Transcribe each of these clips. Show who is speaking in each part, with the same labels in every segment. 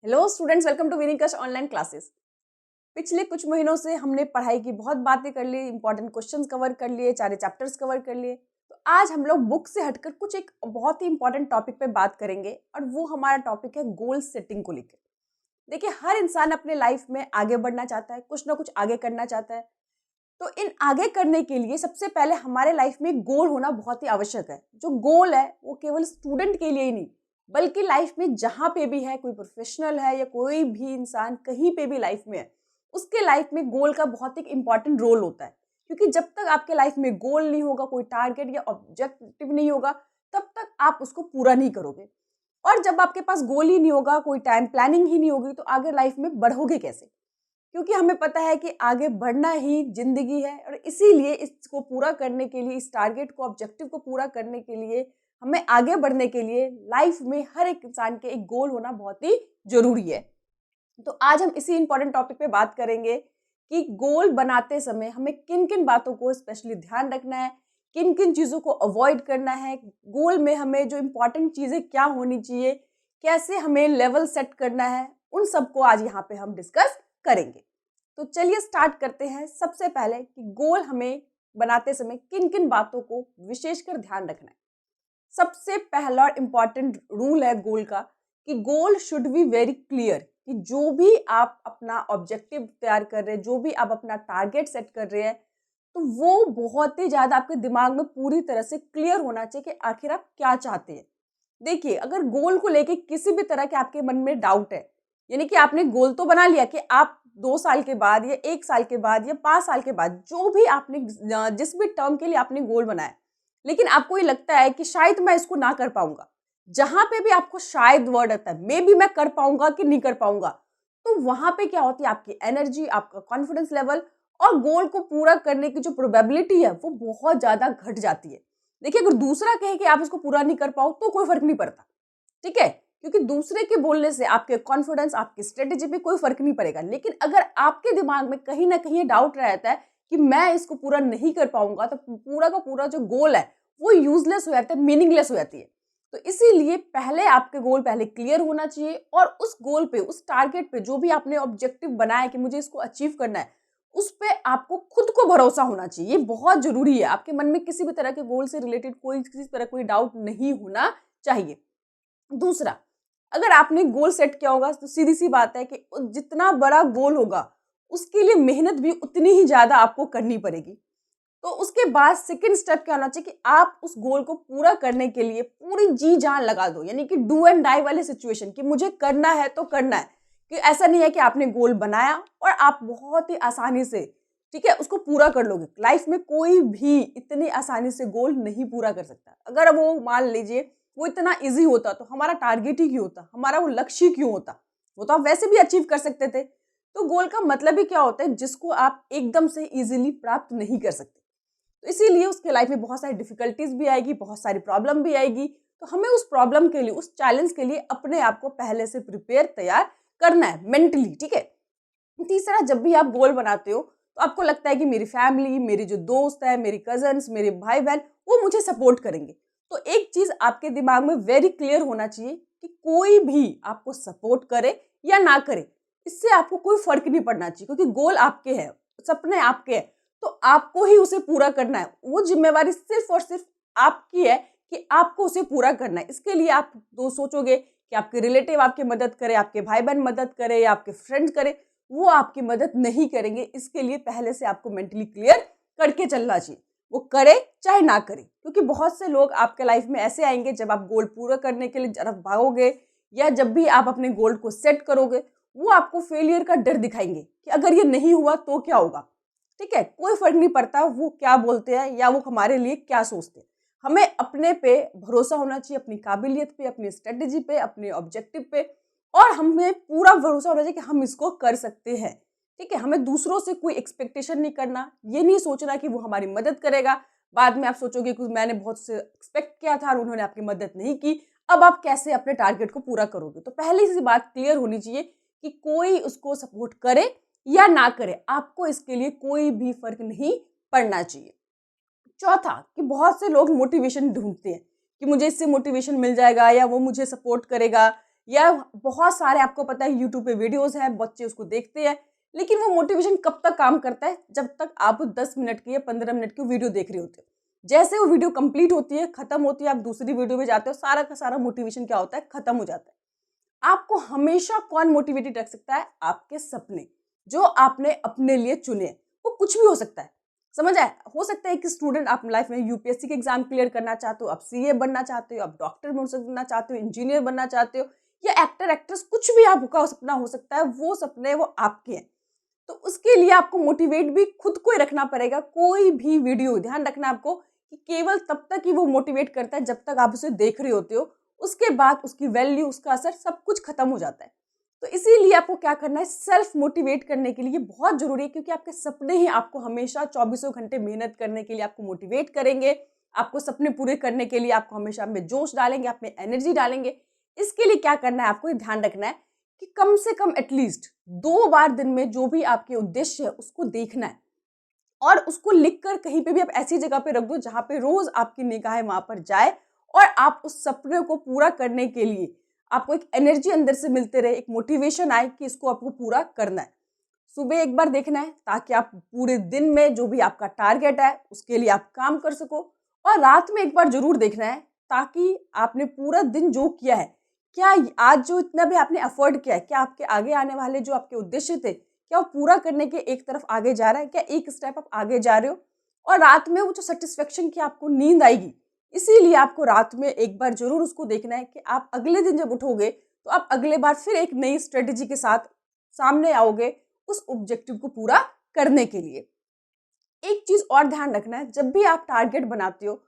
Speaker 1: Hello students, welcome to विनिकश online classes. पिछले कुछ महीनों से हमने पढ़ाई की बहुत बातें कर ली, इंपॉर्टेंट क्वेश्चंस कवर कर लिए, सारे चैप्टर्स कवर कर लिए। तो आज हम लोग बुक से हटकर कुछ एक बहुत ही इंपॉर्टेंट टॉपिक पे बात करेंगे और वो हमारा टॉपिक है गोल सेटिंग को लेकर। देखिए, हर इंसान अपने लाइफ में आगे बढ़ना चाहता है, कुछ ना कुछ आगे करना चाहता है। तो इन आगे करने के लिए सबसे पहले हमारे लाइफ में गोल होना बहुत ही आवश्यक है। जो गोल है वो केवल स्टूडेंट के लिए ही नहीं, बल्कि लाइफ में जहाँ पे भी है, कोई प्रोफेशनल है या कोई भी इंसान कहीं पे भी लाइफ में है, उसके लाइफ में गोल का बहुत ही इंपॉर्टेंट रोल होता है। क्योंकि जब तक आपके लाइफ में गोल नहीं होगा, कोई टारगेट या ऑब्जेक्टिव नहीं होगा, तब तक आप उसको पूरा नहीं करोगे। और जब आपके पास गोल ही नहीं होगा, कोई टाइम प्लानिंग ही नहीं होगी, तो आगे लाइफ में बढ़ोगे कैसे? क्योंकि हमें पता है कि आगे बढ़ना ही जिंदगी है और इसीलिए इसको पूरा करने के लिए, इस टारगेट को, ऑब्जेक्टिव को पूरा करने के लिए, हमें आगे बढ़ने के लिए लाइफ में हर एक इंसान के एक गोल होना बहुत ही जरूरी है। तो आज हम इसी इंपॉर्टेंट टॉपिक पे बात करेंगे कि गोल बनाते समय हमें किन किन बातों को स्पेशली ध्यान रखना है, किन किन चीज़ों को अवॉइड करना है, गोल में हमें जो इम्पोर्टेंट चीज़ें क्या होनी चाहिए, कैसे हमें लेवल सेट करना है, उन सबको आज यहाँ पे हम डिस्कस करेंगे। तो चलिए स्टार्ट करते हैं। सबसे पहले कि गोल हमें बनाते समय किन किन बातों को विशेषकर ध्यान रखना है। सबसे पहला और इम्पॉर्टेंट रूल है गोल का कि goal should be very clear. कि जो भी आप अपना ऑब्जेक्टिव तैयार कर रहे हैं, जो भी आप अपना टारगेट सेट कर रहे हैं, तो वो बहुत ही ज़्यादा आपके दिमाग में पूरी तरह से क्लियर होना चाहिए कि आखिर आप क्या चाहते हैं। देखिए, अगर गोल को लेके किसी भी तरह के आपके मन में डाउट है, यानी कि आपने गोल तो बना लिया कि आप 2 साल के बाद या 1 साल के बाद या 5 साल के बाद, जो भी आपने जिस भी टर्म के लिए आपने गोल बनाया, लेकिन आपको ये लगता है कि शायद मैं इसको ना कर पाऊंगा, जहां पे भी आपको शायद वर्ड आता है, मे बी मैं कर पाऊंगा कि नहीं कर पाऊंगा, तो वहां पे क्या होती है, आपकी एनर्जी, आपका कॉन्फिडेंस लेवल और गोल को पूरा करने की जो प्रोबेबिलिटी है वो बहुत ज्यादा घट जाती है। देखिए, अगर दूसरा कहे कि आप इसको पूरा नहीं कर पाओ तो कोई फर्क नहीं पड़ता, ठीक है, क्योंकि दूसरे के बोलने से आपके कॉन्फिडेंस, आपकी स्ट्रेटेजी पे कोई फर्क नहीं पड़ेगा। लेकिन अगर आपके दिमाग में कहीं ना कहीं डाउट रहता है कि मैं इसको पूरा नहीं कर पाऊंगा, तो पूरा का पूरा जो गोल है वो यूजलेस हो जाता है, मीनिंगलेस हो जाती है। तो इसीलिए पहले आपके गोल पहले क्लियर होना चाहिए और उस गोल पे, उस टारगेट पे, जो भी आपने ऑब्जेक्टिव बनाया कि मुझे इसको अचीव करना है, उस पे आपको खुद को भरोसा होना चाहिए। ये बहुत जरूरी है। आपके मन में किसी भी तरह के गोल से रिलेटेड कोई किसी तरह कोई डाउट नहीं होना चाहिए। दूसरा, अगर आपने गोल सेट किया होगा तो सीधी सी बात है कि जितना बड़ा गोल होगा उसके लिए मेहनत भी उतनी ही ज्यादा आपको करनी पड़ेगी। तो उसके बाद सेकंड स्टेप क्या होना चाहिए कि आप उस गोल को पूरा करने के लिए पूरी जी जान लगा दो, यानी कि डू एंड डाई वाली सिचुएशन, कि मुझे करना है तो करना है। कि ऐसा नहीं है कि आपने गोल बनाया और आप बहुत ही आसानी से, ठीक है, उसको पूरा कर लोगे। लाइफ में कोई भी इतनी आसानी से गोल नहीं पूरा कर सकता। अगर वो मान लीजिए वो इतना इजी होता तो हमारा टारगेट ही क्यों होता, हमारा वो लक्ष्य क्यों होता, वो तो आप वैसे भी अचीव कर सकते थे। तो गोल का मतलब ही क्या होता है, जिसको आप एकदम से इजीली प्राप्त नहीं कर सकते। तो इसीलिए उसके लाइफ में बहुत सारी डिफिकल्टीज भी आएगी, बहुत सारी प्रॉब्लम भी आएगी। तो हमें उस प्रॉब्लम के लिए, उस चैलेंज के लिए अपने आप को पहले से प्रिपेयर, तैयार करना है मेंटली, ठीक है। तीसरा, जब भी आप गोल बनाते हो तो आपको लगता है कि मेरी फैमिली, मेरे जो दोस्त है, मेरी कजन्स, मेरे भाई बहन, वो मुझे सपोर्ट करेंगे। तो एक चीज आपके दिमाग में वेरी क्लियर होना चाहिए कि कोई भी आपको सपोर्ट करे या ना करे, इससे आपको कोई फर्क नहीं पड़ना चाहिए, क्योंकि गोल आपके हैं, सपने आपके हैं, तो आपको ही उसे पूरा करना है। वो जिम्मेवारी सिर्फ और सिर्फ आपकी है कि आपको उसे पूरा करना है। इसके लिए आप दो सोचोगे कि आपके रिलेटिव आपकी मदद करे, आपके भाई बहन मदद करे या आपके फ्रेंड्स करे, वो आपकी मदद नहीं करेंगे। इसके लिए पहले से आपको मेंटली क्लियर करके चलना चाहिए, वो करे चाहे ना करे। क्योंकि बहुत से लोग आपके लाइफ में ऐसे आएंगे, जब आप गोल पूरा करने के लिए तरफ भागोगे या जब भी आप अपने गोल को सेट करोगे, वो आपको फेलियर का डर दिखाएंगे कि अगर ये नहीं हुआ तो क्या होगा। ठीक है, कोई फर्क नहीं पड़ता वो क्या बोलते हैं या वो हमारे लिए क्या सोचते हैं। हमें अपने पे भरोसा होना चाहिए, अपनी काबिलियत पे, अपनी स्ट्रेटेजी पे, अपने ऑब्जेक्टिव पे, और हमें पूरा भरोसा होना चाहिए कि हम इसको कर सकते हैं। ठीक है, हमें दूसरों से कोई एक्सपेक्टेशन नहीं करना, ये नहीं सोचना कि वो हमारी मदद करेगा। बाद में आप सोचोगे कि मैंने बहुत से एक्सपेक्ट किया था और उन्होंने आपकी मदद नहीं की, अब आप कैसे अपने टारगेट को पूरा करोगे। तो पहले से बात क्लियर होनी चाहिए कि कोई उसको सपोर्ट करे या ना करे, आपको इसके लिए कोई भी फर्क नहीं पड़ना चाहिए। चौथा, कि बहुत से लोग मोटिवेशन ढूंढते हैं कि मुझे इससे मोटिवेशन मिल जाएगा या वो मुझे सपोर्ट करेगा या बहुत सारे आपको पता है यूट्यूब पे वीडियोस हैं, बच्चे उसको देखते हैं, लेकिन वो मोटिवेशन कब तक काम करता है? जब तक आप 10 मिनट की या 15 मिनट की वीडियो देख रहे होते हो। जैसे वो वीडियो कंप्लीट होती है, खत्म होती है, आप दूसरी वीडियो में जाते हो, सारा का सारा मोटिवेशन क्या होता है? खत्म हो जाता है। आपको हमेशा कौन मोटिवेटेड रख सकता है? आपके सपने, जो आपने अपने लिए चुने। वो कुछ भी हो सकता है, समझ आए? हो सकता है कि स्टूडेंट आप लाइफ में यूपीएससी के एग्जाम क्लियर करना चाहते हो, आप सीए बनना चाहते हो, आप डॉक्टर बनना चाहते हो, इंजीनियर बनना चाहते हो, या एक्टर एक्ट्रेस, कुछ भी आपका सपना हो सकता है। वो सपने वो आपके हैं, तो उसके लिए आपको मोटिवेट भी खुद को ही रखना पड़ेगा। कोई भी वीडियो, ध्यान रखना आपको, कि केवल तब तक ही वो मोटिवेट करता है जब तक आप उसे देख रहे होते हो। उसके बाद उसकी वैल्यू, उसका असर सब कुछ खत्म हो जाता है। तो इसीलिए आपको क्या करना है, सेल्फ मोटिवेट करने के लिए बहुत जरूरी है, क्योंकि आपके सपने ही आपको हमेशा 24 घंटे मेहनत करने के लिए आपको मोटिवेट करेंगे। आपको सपने पूरे करने के लिए आपको हमेशा में जोश डालेंगे, आप में एनर्जी डालेंगे। इसके लिए क्या करना है, आपको ध्यान रखना है कि कम से कम एटलीस्ट 2 बार दिन में जो भी आपके उद्देश्य है उसको देखना है, और उसको लिखकर कहीं पे भी आप ऐसी जगह पे रख दो जहां पे रोज आपकी निगाहें वहां पर जाए, और आप उस सपने को पूरा करने के लिए आपको एक एनर्जी अंदर से मिलते रहे, एक मोटिवेशन आए कि इसको आपको पूरा करना है। सुबह एक बार देखना है ताकि आप पूरे दिन में जो भी आपका टारगेट है उसके लिए आप काम कर सको, और रात में एक बार जरूर देखना है ताकि आपने पूरा दिन जो किया है, क्या आज जो इतना भी आपने एफर्ट किया है, क्या आपके आगे आने वाले जो आपके उद्देश्य थे, क्या वो पूरा करने के एक तरफ आगे जा रहा है, क्या एक स्टेप आप आगे जा रहे हो। और रात में वो जो सेटिस्फेक्शन की आपको नींद आएगी, इसीलिए आपको रात में एक बार जरूर उसको देखना है कि आप अगले दिन जब उठोगे तो आप अगले बार फिर एक नई स्ट्रेटेजी के साथ सामने आओगे उस ऑब्जेक्टिव को पूरा करने के लिए। एक चीज और ध्यान रखना है, जब भी आप टारगेट बनाते हो,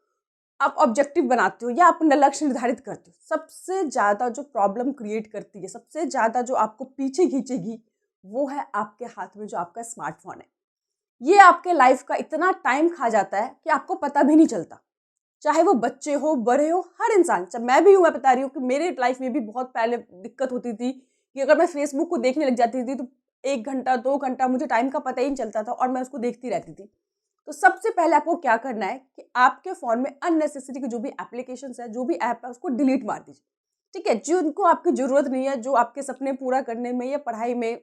Speaker 1: आप ऑब्जेक्टिव बनाते हो या अपना लक्ष्य निर्धारित करते हो, सबसे ज्यादा जो प्रॉब्लम क्रिएट करती है, सबसे ज्यादा जो आपको पीछे खींचेगी, वो है आपके हाथ में जो आपका स्मार्टफोन है। ये आपके लाइफ का इतना टाइम खा जाता है कि आपको पता भी नहीं चलता। चाहे वो बच्चे हो, बड़े हो, हर इंसान, चाहे मैं भी हूँ, मैं बता रही हूँ कि मेरे लाइफ में भी बहुत पहले दिक्कत होती थी कि अगर मैं फेसबुक को देखने लग जाती थी तो 1 घंटा 2 घंटा मुझे टाइम का पता ही नहीं चलता था, और मैं उसको देखती रहती थी। तो सबसे पहले आपको क्या करना है कि आपके फोन में अननेसेसरी जो भी एप्लीकेशंस है, जो भी ऐप है, उसको डिलीट मार दीजिए। ठीक है, जिनको आपकी जरूरत नहीं है, जो आपके सपने पूरा करने में या पढ़ाई में,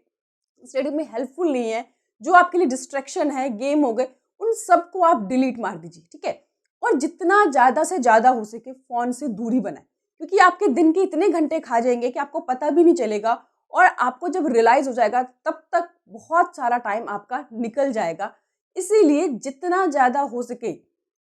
Speaker 1: स्टडी में हेल्पफुल नहीं है, जो आपके लिए डिस्ट्रैक्शन है, गेम हो गए, उन सबको आप डिलीट मार दीजिए। ठीक है, और जितना ज्यादा से ज्यादा हो सके फोन से दूरी बनाए, क्योंकि आपके दिन के इतने घंटे खा जाएंगे कि आपको पता भी नहीं चलेगा, और आपको जब रियलाइज हो जाएगा तब तक बहुत सारा टाइम आपका निकल जाएगा। इसीलिए जितना ज्यादा हो सके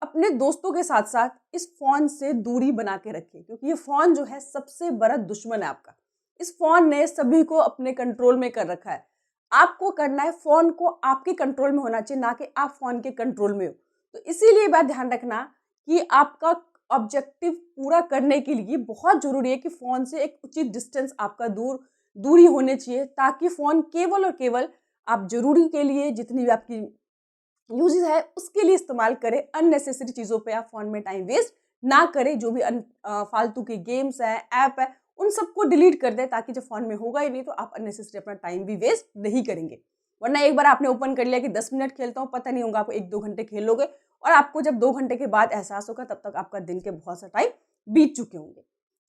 Speaker 1: अपने दोस्तों के साथ साथ इस फोन से दूरी बना के रखिए, क्योंकि ये फोन जो है सबसे बड़ा दुश्मन है आपका। इस फोन ने सभी को अपने कंट्रोल में कर रखा है। आपको करना है, फोन को आपके कंट्रोल में होना चाहिए, ना कि आप फोन के कंट्रोल में हो। तो इसीलिए बात ध्यान रखना कि आपका ऑब्जेक्टिव पूरा करने के लिए बहुत जरूरी है कि फोन से एक उचित डिस्टेंस आपका दूरी होनी चाहिए, ताकि फोन केवल और केवल आप जरूरी के लिए, जितनी भी आपकी यूजेस है उसके लिए इस्तेमाल करें। अननेसेसरी चीजों पे आप फोन में टाइम वेस्ट ना करें। जो भी फालतू के गेम्स है, ऐप है, उन सबको डिलीट कर दें, ताकि जब फोन में होगा ही नहीं तो आप अननेसेसरी अपना टाइम भी वेस्ट नहीं करेंगे। वरना एक बार आपने ओपन कर लिया कि 10 मिनट खेलता हूँ, पता नहीं होगा आपको 1-2 घंटे खेल लोगे, और आपको जब 2 घंटे के बाद एहसास होगा तब तक आपका दिन के बहुत सा टाइम बीत चुके होंगे।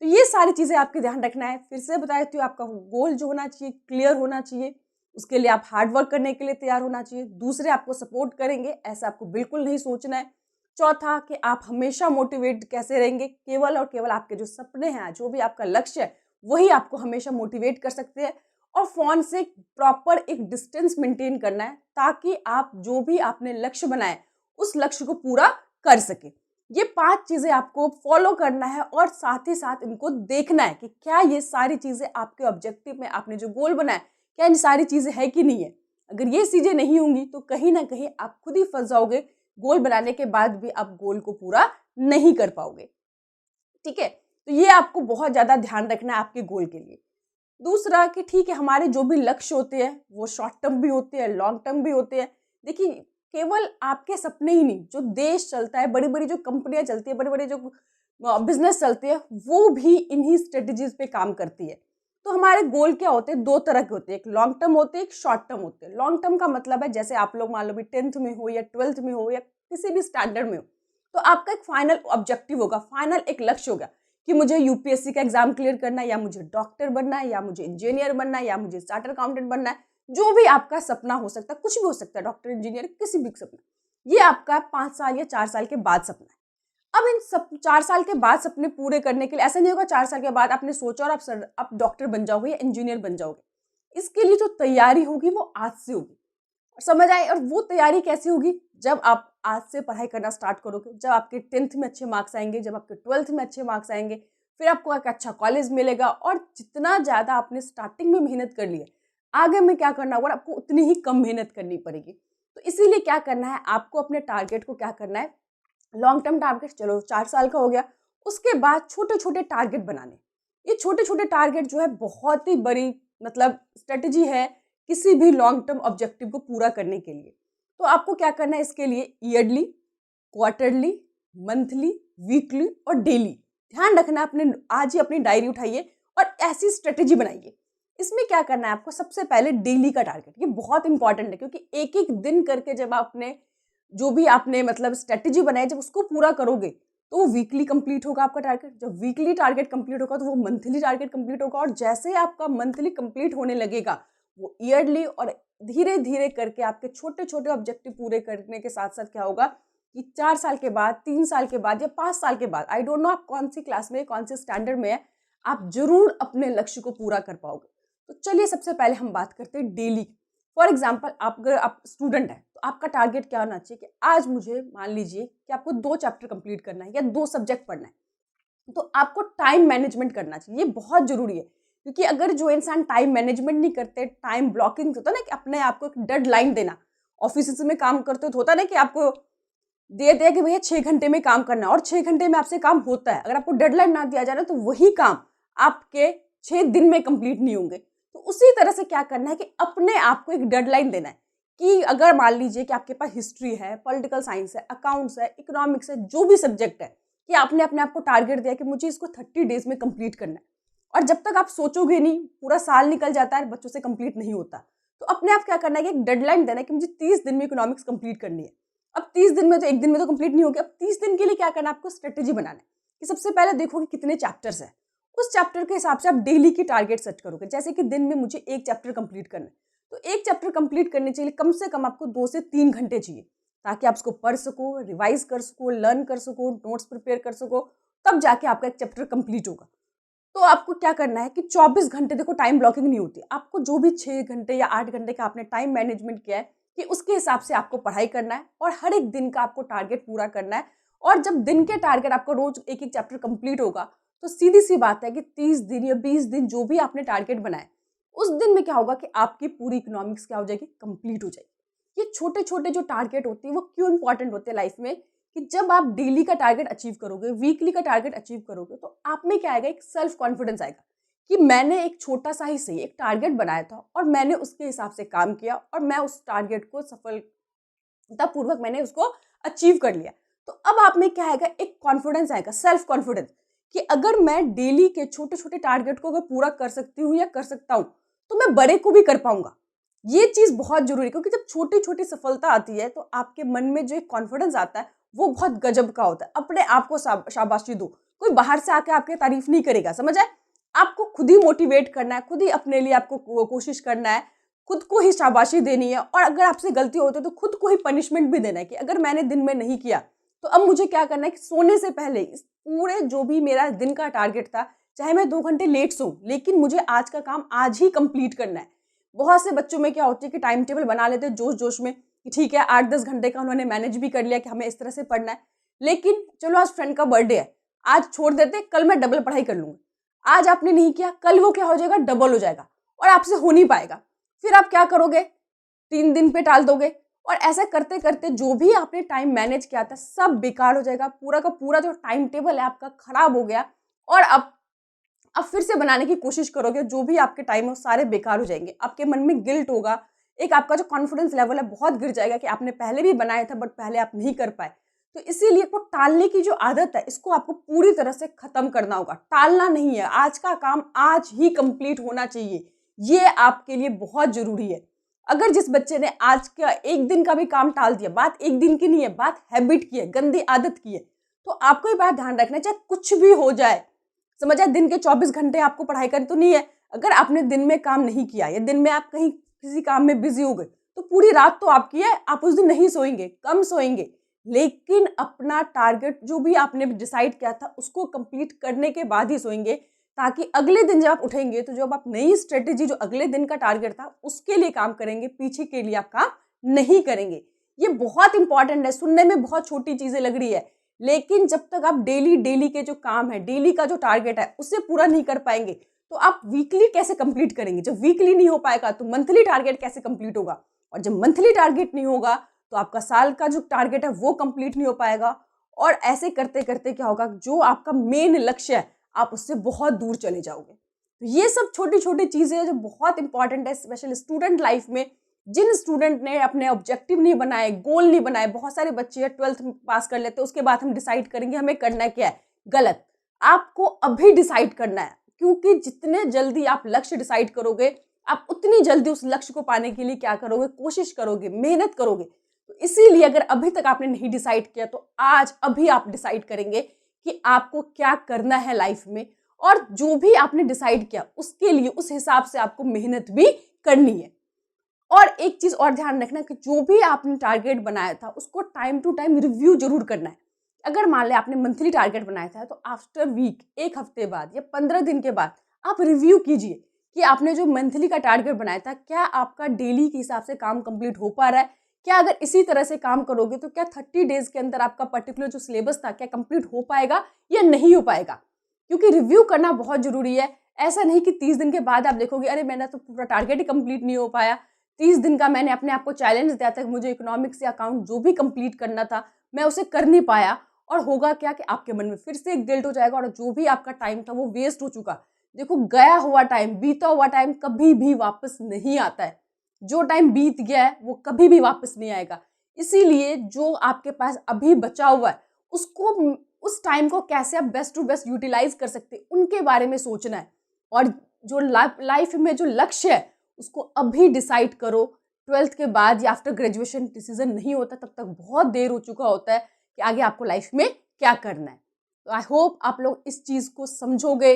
Speaker 1: तो ये सारी चीजें आपके ध्यान रखना है। फिर से बता देती हूँ, आपका गोल जो होना चाहिए क्लियर होना चाहिए, उसके लिए आप हार्ड वर्क करने के लिए तैयार होना चाहिए। दूसरे आपको सपोर्ट करेंगे ऐसा आपको बिल्कुल नहीं सोचना है। चौथा, कि आप हमेशा मोटिवेट कैसे रहेंगे, केवल और केवल आपके जो सपने हैं, जो भी आपका लक्ष्य है, वही आपको हमेशा मोटिवेट कर सकते हैं। और फोन से प्रॉपर एक डिस्टेंस मेंटेन करना है, ताकि आप जो भी आपने लक्ष्य बनाए उस लक्ष्य को पूरा कर सके। ये 5 चीजें आपको फॉलो करना है, और साथ ही साथ इनको देखना है कि क्या ये सारी चीजें आपके ऑब्जेक्टिव में, आपने जो गोल बनाया, क्या इन सारी चीजें है कि नहीं है। अगर ये चीजें नहीं होंगी तो कहीं ना कहीं आप खुद ही फंस जाओगे, गोल बनाने के बाद भी आप गोल को पूरा नहीं कर पाओगे। ठीक है, तो ये आपको बहुत ज्यादा ध्यान रखना है आपके गोल के लिए। दूसरा, कि ठीक है, हमारे जो भी लक्ष्य होते हैं वो शॉर्ट टर्म भी होते हैं, लॉन्ग टर्म भी होते हैं। देखिए, केवल आपके सपने ही नहीं, जो देश चलता है, बड़ी बड़ी जो कंपनियां चलती है, बड़े बड़े जो बिजनेस चलते हैं, वो भी इन्हीं स्ट्रेटेजीज पे काम करती है। तो हमारे गोल क्या होते हैं, 2 तरह के होते हैं, एक लॉन्ग टर्म होते हैं, एक शॉर्ट टर्म होते हैं। लॉन्ग टर्म का मतलब है, जैसे आप लोग मान लो भी 10th में हो या 12th में हो या किसी भी स्टैंडर्ड में हो, तो आपका एक फाइनल ऑब्जेक्टिव होगा, फाइनल एक लक्ष्य होगा कि मुझे यूपीएससी का एग्जाम क्लियर करना है, या मुझे डॉक्टर बनना है, या मुझे इंजीनियर बनना है, या मुझे चार्टर्ड अकाउंटेंट बनना है। जो भी आपका सपना हो सकता है, कुछ भी हो सकता है, डॉक्टर, इंजीनियर, किसी भी सपना, ये आपका 5 साल या 4 साल के बाद सपना है। अब इन सब 4 साल के बाद सपने पूरे करने के लिए ऐसा नहीं होगा 4 साल के बाद आपने सोचा और आप डॉक्टर बन जाओगे या इंजीनियर बन जाओगे। इसके लिए जो तैयारी होगी वो आज से होगी, समझ आए। और वो तैयारी कैसी होगी? जब आप आज से पढ़ाई करना स्टार्ट करोगे, जब आपके 10th में अच्छे मार्क्स आएंगे, जब आपके 12th में अच्छे मार्क्स आएंगे, फिर आपको एक अच्छा कॉलेज मिलेगा, और जितना ज़्यादा आपने स्टार्टिंग में मेहनत कर ली है, आगे में क्या करना होगा, आपको उतनी ही कम मेहनत करनी पड़ेगी। तो इसीलिए क्या करना है, आपको अपने टारगेट को क्या करना है, लॉन्ग टर्म टारगेट, चलो 4 साल का हो गया, उसके बाद छोटे छोटे टारगेट बनाने। ये छोटे छोटे टारगेट जो है बहुत ही बड़ी मतलब स्ट्रेटजी है किसी भी लॉन्ग टर्म ऑब्जेक्टिव को पूरा करने के लिए। तो आपको क्या करना है इसके लिए, ईयरली, क्वार्टरली, मंथली, वीकली और डेली ध्यान रखना। अपने आज ही अपनी डायरी उठाइए और ऐसी स्ट्रेटेजी बनाइए। इसमें क्या करना है आपको, सबसे पहले डेली का टारगेट, ये बहुत इंपॉर्टेंट है, क्योंकि एक एक दिन करके जब आपने जो भी आपने मतलब स्ट्रेटेजी बनाई, जब उसको पूरा करोगे तो वो वीकली कंप्लीट होगा आपका टारगेट। जब वीकली टारगेट कंप्लीट होगा तो वो मंथली टारगेट कंप्लीट होगा, और जैसे आपका मंथली कंप्लीट होने लगेगा वो ईयरली, और धीरे धीरे करके आपके छोटे छोटे ऑब्जेक्टिव पूरे करने के साथ साथ क्या होगा कि 4 साल के बाद, 3 साल के बाद या 5 साल के बाद, आई डोंट नो आप कौन सी क्लास में, कौन से स्टैंडर्ड में है, आप जरूर अपने लक्ष्य को पूरा कर पाओगे। तो चलिए सबसे पहले हम बात करते हैं डेली। फॉर एग्जाम्पल, अगर आप स्टूडेंट हैं तो आपका टारगेट क्या होना चाहिए कि आज मुझे मान लीजिए कि आपको 2 चैप्टर कंप्लीट करना है या 2 सब्जेक्ट पढ़ना है, तो आपको टाइम मैनेजमेंट करना चाहिए। ये बहुत जरूरी है, क्योंकि अगर जो इंसान टाइम मैनेजमेंट नहीं करते, टाइम ब्लॉकिंग होता है ना कि अपने आप को एक डेडलाइन देना, ऑफिस में काम करते हो तो होता है ना कि आपको दे दिया कि भैया 6 घंटे में काम करना है, और 6 घंटे में आपसे काम होता है। अगर आपको डेडलाइन ना दिया जाए ना तो वही काम आपके 6 दिन में कंप्लीट नहीं होंगे। तो उसी तरह से क्या करना है कि अपने आप को एक डेडलाइन देना है कि अगर मान लीजिए कि आपके पास हिस्ट्री है, पॉलिटिकल साइंस है, अकाउंट्स है, इकोनॉमिक्स है, जो भी सब्जेक्ट है, कि आपने अपने आप को टारगेट दिया कि मुझे इसको 30 डेज में कंप्लीट करना है, और जब तक आप सोचोगे नहीं पूरा साल निकल जाता है, बच्चों से कंप्लीट नहीं होता। तो अपने आप क्या करना है कि एक डेडलाइन देना है कि मुझे 30 दिन में इकोनॉमिक्स कंप्लीट करनी है। अब 30 दिन में तो एक दिन में तो कंप्लीट नहीं होगी। अब 30 दिन के लिए क्या करना है, आपको स्ट्रेटेजी बनाना है कि सबसे पहले देखो कि कितने चैप्टर्स है, उस चैप्टर के हिसाब से आप डेली की टारगेट सेट करोगे। जैसे कि दिन में मुझे 1 चैप्टर कंप्लीट करना है, तो 1 चैप्टर कंप्लीट करने के लिए कम से कम आपको 2 से 3 घंटे चाहिए, ताकि आप उसको पढ़ सको, रिवाइज कर सको, लर्न कर सको, नोट्स प्रिपेयर कर सको, तब जाके आपका एक चैप्टर कंप्लीट होगा। तो आपको क्या करना है कि 24 घंटे, देखो टाइम ब्लॉकिंग नहीं होती, आपको जो भी 6 घंटे या 8 घंटे का आपने टाइम मैनेजमेंट किया है कि उसके हिसाब से आपको पढ़ाई करना है, और हर एक दिन का आपको टारगेट पूरा करना है। और जब दिन के टारगेट आपको रोज एक एक चैप्टर कंप्लीट होगा, तो सीधी सी बात है कि 30 दिन या 20 दिन जो भी आपने टारगेट बनाए, उस दिन में क्या होगा कि आपकी पूरी इकोनॉमिक्स क्या हो जाएगी, कंप्लीट हो जाएगी। ये छोटे छोटे जो टारगेट होते हैं वो क्यों इंपॉर्टेंट होते हैं लाइफ में, कि जब आप डेली का टारगेट अचीव करोगे, वीकली का टारगेट अचीव करोगे, तो आप में क्या आएगा, एक सेल्फ कॉन्फिडेंस आएगा कि मैंने एक छोटा सा ही सही एक टारगेट बनाया था, और मैंने उसके हिसाब से काम किया, और मैं उस टारगेट को सफलतापूर्वक मैंने उसको अचीव कर लिया। तो अब आप में क्या आएगा, एक कॉन्फिडेंस आएगा, सेल्फ कॉन्फिडेंस, कि अगर मैं डेली के छोटे छोटे टारगेट को अगर पूरा कर सकती हूँ या कर सकता हूँ, तो मैं बड़े को भी कर पाऊंगा। ये चीज बहुत जरूरी है, क्योंकि जब छोटी छोटी सफलता आती है तो आपके मन में जो एक कॉन्फिडेंस आता है वो बहुत गजब का होता है। अपने आप को शाबाशी दो, कोई बाहर से आके आपके तारीफ नहीं करेगा, समझ आए। आपको खुद ही मोटिवेट करना है, खुद ही अपने लिए आपको कोशिश करना है, खुद को ही शाबाशी देनी है, और अगर आपसे गलती होती है तो खुद को ही पनिशमेंट भी देना है कि अगर मैंने दिन में नहीं किया तो अब मुझे क्या करना है कि सोने से पहले इस पूरे जो भी मेरा दिन का टारगेट था, चाहे मैं 2 घंटे लेट सोऊं, लेकिन मुझे आज का काम आज ही कंप्लीट करना है। बहुत से बच्चों में क्या होती है कि टाइम टेबल बना लेते हैं जोश जोश में कि ठीक है 8-10 घंटे का उन्होंने मैनेज भी कर लिया कि हमें इस तरह से पढ़ना है, लेकिन चलो आज फ्रेंड का बर्थडे है, आज छोड़ देते, कल मैं डबल पढ़ाई कर लूंगा। आज आपने नहीं किया, कल वो क्या हो जाएगा, डबल हो जाएगा, और आपसे हो नहीं पाएगा। फिर आप क्या करोगे, 3 दिन पे टाल दोगे, और ऐसा करते करते जो भी आपने टाइम मैनेज किया था सब बेकार हो जाएगा। पूरा का पूरा जो टाइम टेबल है आपका खराब हो गया, और अब फिर से बनाने की कोशिश करोगे, जो भी आपके टाइम है सारे बेकार हो जाएंगे। आपके मन में गिल्ट होगा, एक आपका जो कॉन्फिडेंस लेवल है बहुत गिर जाएगा कि आपने पहले भी बनाया था बट पहले आप नहीं कर पाए। तो इसीलिए को टालने की जो आदत है इसको आपको पूरी तरह से खत्म करना होगा। टालना नहीं है, आज का काम आज ही कंप्लीट होना चाहिए, ये आपके लिए बहुत जरूरी है। अगर जिस बच्चे ने आज का एक दिन का भी काम टाल दिया, बात एक दिन की नहीं है, बात हैबिट की है, गंदी आदत की है, तो आपको ये बात ध्यान रखना, चाहे कुछ भी हो जाए, समझ आए? दिन के 24 घंटे आपको पढ़ाई करनी तो नहीं है। अगर आपने दिन में काम नहीं किया या दिन में आप कहीं किसी काम में बिजी हो गए तो पूरी रात तो आपकी है, आप उस दिन नहीं सोएंगे, कम सोएंगे, लेकिन अपना टारगेट जो भी आपने डिसाइड किया था उसको कंप्लीट करने के बाद ही सोएंगे, ताकि अगले दिन जब आप उठेंगे तो जब आप नई स्ट्रेटेजी जो अगले दिन का टारगेट था उसके लिए काम करेंगे, पीछे के लिए आप काम नहीं करेंगे। ये बहुत इंपॉर्टेंट है। सुनने में बहुत छोटी चीजें लग रही है, लेकिन जब तक आप डेली के जो काम है, डेली का जो टारगेट है उसे पूरा नहीं कर पाएंगे तो आप वीकली कैसे कंप्लीट करेंगे? जब वीकली नहीं हो पाएगा तो मंथली टारगेट कैसे कंप्लीट होगा? और जब मंथली टारगेट नहीं होगा तो आपका साल का जो टारगेट है वो कंप्लीट नहीं हो पाएगा। और ऐसे करते करते क्या होगा, जो आपका मेन लक्ष्य है आप उससे बहुत दूर चले जाओगे। तो ये सब छोटी छोटी चीजें हैं जो बहुत इंपॉर्टेंट है, स्पेशल स्टूडेंट लाइफ में। जिन स्टूडेंट ने अपने ऑब्जेक्टिव नहीं बनाए, गोल नहीं बनाए, बहुत सारे बच्चे 12th पास कर लेते हैं उसके बाद हम डिसाइड करेंगे हमें करना क्या है, गलत। आपको अभी डिसाइड करना है, क्योंकि जितने जल्दी आप लक्ष्य डिसाइड करोगे आप उतनी जल्दी उस लक्ष्य को पाने के लिए क्या करोगे, कोशिश करोगे, मेहनत करोगे। तो इसीलिए अगर अभी तक आपने नहीं डिसाइड किया तो आज अभी आप डिसाइड करेंगे कि आपको क्या करना है लाइफ में, और जो भी आपने डिसाइड किया उसके लिए उस हिसाब से आपको मेहनत भी करनी है। और एक चीज और ध्यान रखना कि जो भी आपने टारगेट बनाया था उसको टाइम टू टाइम रिव्यू जरूर करना है। अगर मान ले आपने मंथली टारगेट बनाया था तो आफ्टर वीक, एक हफ्ते बाद या 15 दिन के बाद आप रिव्यू कीजिए कि आपने जो मंथली का टारगेट बनाया था क्या आपका डेली के हिसाब से काम कंप्लीट हो पा रहा है। क्या अगर इसी तरह से काम करोगे तो क्या 30 डेज के अंदर आपका पर्टिकुलर जो सिलेबस था क्या कंप्लीट हो पाएगा या नहीं हो पाएगा? क्योंकि रिव्यू करना बहुत जरूरी है। ऐसा नहीं कि 30 दिन के बाद आप देखोगे अरे मैंने तो पूरा टारगेट ही कंप्लीट नहीं हो पाया, 30 दिन का मैंने अपने आप को चैलेंज दिया था कि मुझे इकोनॉमिक्स या अकाउंट जो भी कंप्लीट करना था मैं उसे कर नहीं पाया। और होगा क्या कि आपके मन में फिर से एक गिल्ट हो जाएगा और जो भी आपका टाइम था वो वेस्ट हो चुका। देखो, गया हुआ टाइम, बीता हुआ टाइम कभी भी वापस नहीं आता है। जो टाइम बीत गया है वो कभी भी वापस नहीं आएगा। इसीलिए जो आपके पास अभी बचा हुआ है उसको, उस टाइम को कैसे आप बेस्ट टू बेस्ट यूटिलाइज कर सकते हैं उनके बारे में सोचना है। और जो लाइफ में जो लक्ष्य है उसको अभी डिसाइड करो। 12th के बाद या आफ्टर ग्रेजुएशन डिसीजन नहीं होता तब तक बहुत देर हो चुका होता है कि आगे आपको लाइफ में क्या करना है। तो आई होप आप लोग इस चीज को समझोगे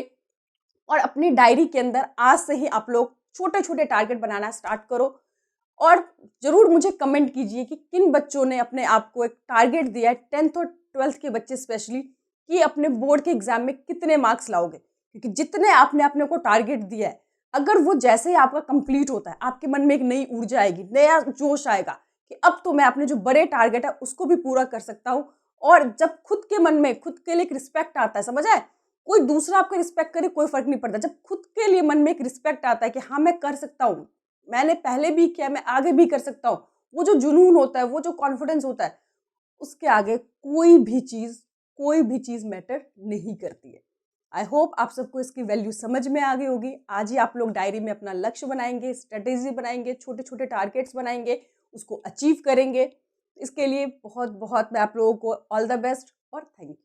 Speaker 1: और अपनी डायरी के अंदर आज से ही आप लोग छोटे छोटे टारगेट बनाना स्टार्ट करो। और जरूर मुझे कमेंट कीजिए कि किन बच्चों ने अपने आप को एक टारगेट दिया है, 10th और 12th के बच्चे स्पेशली, कि अपने बोर्ड के एग्जाम में कितने मार्क्स लाओगे। क्योंकि जितने आपने अपने को टारगेट दिया है, अगर वो जैसे ही आपका कंप्लीट होता है आपके मन में एक नई ऊर्जा आएगी, नया जोश आएगा कि अब तो मैं अपने जो बड़े टारगेट है उसको भी पूरा कर सकता हूँ। और जब खुद के मन में खुद के लिए एक रिस्पेक्ट आता है, समझ आए, कोई दूसरा आपका रिस्पेक्ट करे कोई फर्क नहीं पड़ता, जब खुद के लिए मन में एक रिस्पेक्ट आता है कि हाँ मैं कर सकता हूँ, मैंने पहले भी किया, मैं आगे भी कर सकता हूँ, वो जो जुनून होता है, वो जो कॉन्फिडेंस होता है, उसके आगे कोई भी चीज मैटर नहीं करती है। आई होप आप सबको इसकी वैल्यू समझ में आ गई होगी। आज ही आप लोग डायरी में अपना लक्ष्य बनाएंगे, स्ट्रेटेजी बनाएंगे, छोटे छोटे टारगेट्स बनाएंगे, उसको अचीव करेंगे। इसके लिए बहुत बहुत मैं आप लोगों को ऑल द बेस्ट और थैंक यू।